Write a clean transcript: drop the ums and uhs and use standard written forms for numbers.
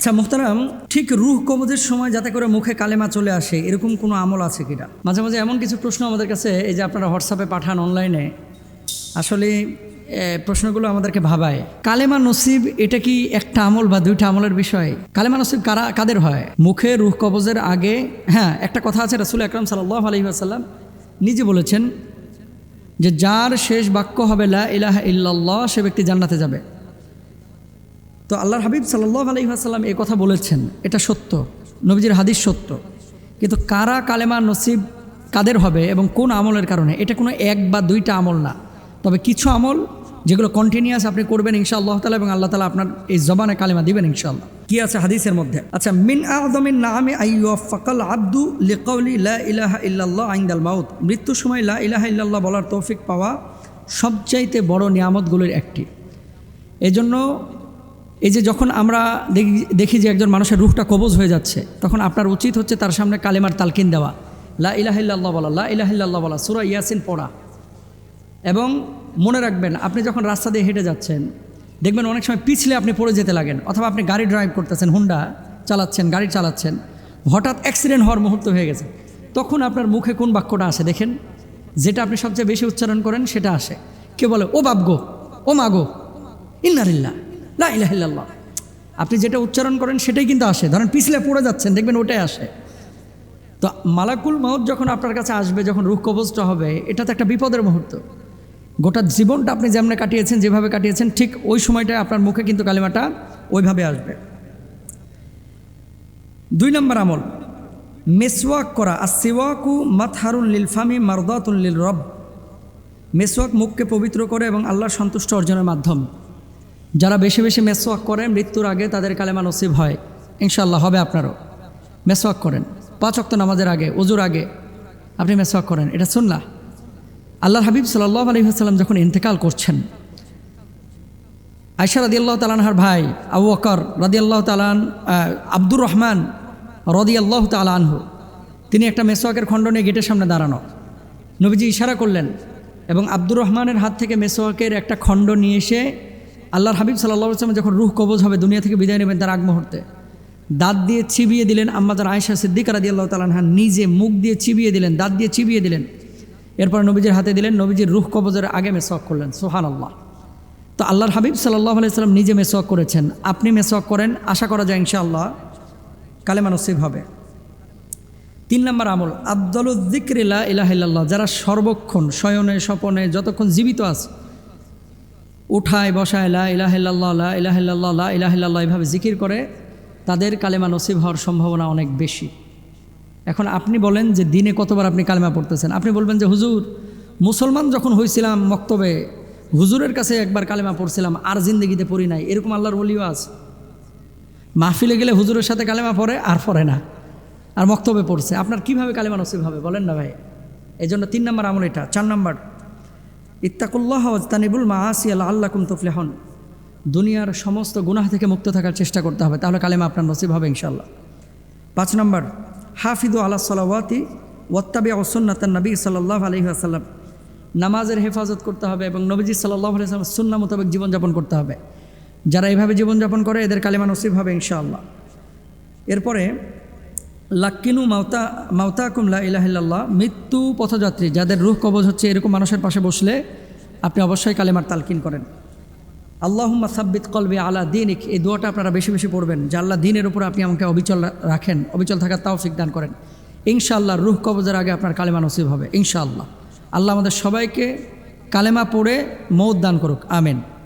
আচ্ছা মুহতারাম, ঠিক রুহ কবজের সময় যাতে করে মুখে কালেমা চলে আসে এরকম কোনো আমল আছে কিনা? মাঝে মাঝে এমন কিছু প্রশ্ন আমাদের কাছে এই যে আপনারা হোয়াটসঅ্যাপে পাঠান অনলাইনে, আসলে প্রশ্নগুলো আমাদেরকে ভাবায়। কালেমা নসিব এটা কি একটা আমল বা দুইটা আমলের বিষয়? কালেমা নসিব কাদের হয়? মুখে রুহ কবজের আগে। হ্যাঁ, একটা কথা আছে, রাসূল আকরাম সাল্লাল্লাহু আলাইহি ওয়াসাল্লাম নিজে বলেছেন যে যার শেষ বাক্য হবে লা ইলাহা ইল্লাল্লাহ সে ব্যক্তি জান্নাতে যাবে। তো আল্লাহর হাবিব সাল্লাল্লাহু আলাইহি ওয়াসাল্লাম এই কথা বলেছেন, এটা সত্য, নবীজির হাদিস সত্য। কিন্তু কারা কালেমা নসিব কাদের হবে এবং কোন আমলের কারণে, এটা কোনো এক বা দুইটা আমল না। তবে কিছু আমল যেগুলো কন্টিনিউয়াস আপনি করবেন ইনশাআল্লাহ তাআলা, এবং আল্লাহ তাআলা আপনার এই জবানে কালেমা দিবেন ইনশাআল্লাহ। কি আছে হাদিসের মধ্যে? আচ্ছা, মিন আযমিন নাআমি আইয়ুফাকাল আবদু লিকাউলি লা ইলাহা ইল্লাল্লাহ ইনদাল মাউত। মৃত্যুর সময় লা ইলাহা ইল্লাল্লাহ বলার তৌফিক পাওয়া সবচাইতে বড় নিয়ামতগুলোর একটি। এজন্য এই যে যখন আমরা দেখি যে একজন মানুষের রূহটা কবজ হয়ে যাচ্ছে, তখন আপনার উচিত হচ্ছে তার সামনে কালেমার তালকিন দেওয়া, লা ইলাহা ইল্লাল্লাহ বলা, লা ইলাহা ইল্লাল্লাহ বলা, সূরা ইয়াসিন পড়া। এবং মনে রাখবেন, আপনি যখন রাস্তা দিয়ে হেঁটে যাচ্ছেন দেখবেন অনেক সময় পিছলে আপনি পড়ে যেতে লাগেন, অথবা আপনি গাড়ি ড্রাইভ করতেছেন, হুন্ডা চালাচ্ছেন, গাড়ি চালাচ্ছেন, হঠাৎ অ্যাক্সিডেন্ট হওয়ার মুহূর্ত হয়ে গেছে, তখন আপনার মুখে কোন বাক্যটা আসে দেখেন? যেটা আপনি সবচেয়ে বেশি উচ্চারণ করেন সেটা আসে। কেউ বলে ও বাপ গো, ও মা গো, ইন্না লিল্লাহ, লা ইলাহা ইল্লাল্লাহ। আপনি যেটা উচ্চারণ করেন সেটাই কিন্তু আসে। ধরেন পিছলে পড়ে যাচ্ছেন, দেখবেন ওটাই আসে। তো মালাকুল মাউত যখন আপনার কাছে আসবে, যখন রূহ কবজটা হবে, এটা তো একটা বিপদের মুহূর্ত। গোটা জীবনটা আপনি যেমন কাটিয়েছেন, যেভাবে কাটিয়েছেন, ঠিক ওই সময়টায় আপনার মুখে কিন্তু কালেমাটা ওইভাবে আসবে। 2 নম্বর আমল মেসওয়াক করা। আসিওয়াকু মাতহারুল লিল ফামি মারদাতুল লিল রব। মেসওয়াক মুখকে পবিত্র করে এবং আল্লাহর সন্তুষ্ট অর্জনের মাধ্যম। যারা বেশি বেশি মেসওয়াক করেন মৃত্যুর আগে তাদের কালেমা নসিব হয় ইনশাআল্লাহ। হবে আপনারও। মেসওয়াক করেন 5 ওয়াক্ত নামাজের আগে, ওযুর আগে আপনি মেসওয়াক করেন, এটা সুন্নাহ। আল্লাহর হাবিব সাল্লাল্লাহু আলাইহি ওয়াসাল্লাম যখন ইন্তেকাল করছেন, আয়েশা রাদিয়াল্লাহু তাআলা আনহার ভাই আবু বকর রাদিয়াল্লাহু তাআলা আব্দুর রহমান রাদিয়াল্লাহু তাআলা আনহু, তিনি একটা মেসওয়াকের খণ্ড নিয়ে গেটের সামনে দাঁড়ানো। নবীজি ইশারা করলেন এবং আব্দুর রহমানের হাত থেকে মেসওয়াকের একটা খণ্ড নিয়ে এসে আল্লাহর হাবিব সাল্লাল্লাহু আলাইহি ওয়াসাল্লাম যখন রূহ কবজ হবে, দুনিয়া থেকে বিদায় নেবেন, তার আগ মুহূর্তে দাঁত দিয়ে চিবিয়ে দিলেন। আম্মাজান আয়েশা সিদ্দিকা রাদিয়াল্লাহু তাআলা আনহা নিজে মুখ দিয়ে চিবিয়ে দিলেন, দাঁত দিয়ে চিবিয়ে দিলেন। এরপর নবীজির হাতে দিলেন, নবীজির রূহ কবজের আগে মেসওয়াক করলেন। সুবহানাল্লাহ। তো আল্লাহর হাবিব সাল্লাল্লাহু আলাইহি ওয়াসাল্লাম নিজে মেসওয়াক করেছেন, আপনি মেসওয়াক করেন, আশা করা যায় ইনশাআল্লাহ কালেমা নসিব হবে। 3 নম্বর আমল আফদালুয যিকরি লা ইলাহা ইল্লাল্লাহ। যারা সর্বক্ষণ শয়নে স্বপনে যতক্ষণ জীবিত আছে, উঠায় বসায় লা ইলাহা ইল্লাল্লাহ, লা ইলাহা ইল্লাল্লাহ, লা ইলাহা ইল্লাল্লাহ এভাবে জিকির করে, তাদের কালেমা নসিব হওয়ার সম্ভাবনা অনেক বেশি। এখন আপনি বলেন যে দিনে কতবার আপনি কালেমা পড়তেছেন? আপনি বলবেন যে হুজুর, মুসলমান যখন হয়েছিলাম মক্তবে হুজুরের কাছে একবার কালেমা পড়ছিলাম, আর জিন্দেগিতে পড়ি নাই। এরকম আল্লাহর ওলিও আছে, মাহফিলে গেলে হুজুরের সাথে কালেমা পড়ে আর পড়ে না, আর মক্তবে পড়ছে। আপনার কিভাবে কালেমা নসিব হবে বলেন না ভাই? এই জন্য 3 নম্বর আমল এটা। 4 নম্বর ইত্তাকুল্লাহ ওয়াজতানিবুল মাআসি লাআল্লাকুম তুফলিহুন। দুনিয়ার সমস্ত গুনাহ থেকে মুক্ত থাকার চেষ্টা করতে হবে, তাহলে কালেমা আপনার নসিব হবে ইনশাআল্লাহ। 5 নম্বর হাফিদু আলাস সালাওয়াতি ওয়াত্তাবিউ সুন্নাতান নবী সাল্লাল্লাহু আলাইহি ওয়াসাল্লাম। নামাজের হেফাজত করতে হবে এবং নবীজি সাল্লাল্লাহু আলাইহি ওয়াসাল্লামের সুন্নাহ মোতাবেক জীবনযাপন করতে হবে। যারা এইভাবে জীবনযাপন করে এদের কালেমা নসিব হবে ইনশাআল্লাহ। এরপরে লাক্কিনু মাউতাকুম লা ইলাহা ইল্লাল্লাহ। মৃত্যু পথযাত্রী যাদের রূহ কবজ হচ্ছে, এরকম মানুষের পাশে বসলে আপনি অবশ্যই কালেমার তালকিন করেন। আল্লাহুম্মা সাব্বিত কলবি আলা দীনিক। এই দোয়াটা আপনারা বেশি বেশি পড়বেন যে আল্লাহ দিনের উপর আপনি আমাকে অবিচল রাখেন, অবিচল থাকার তৌফিক দান করেন। ইনশাআল্লাহ রূহ কবজের আগে আপনার কালেমা নসিব হবে ইনশাআল্লাহ। আল্লাহ আমাদের সবাইকে কালেমা পড়ে মওত দান করুক, আমিন।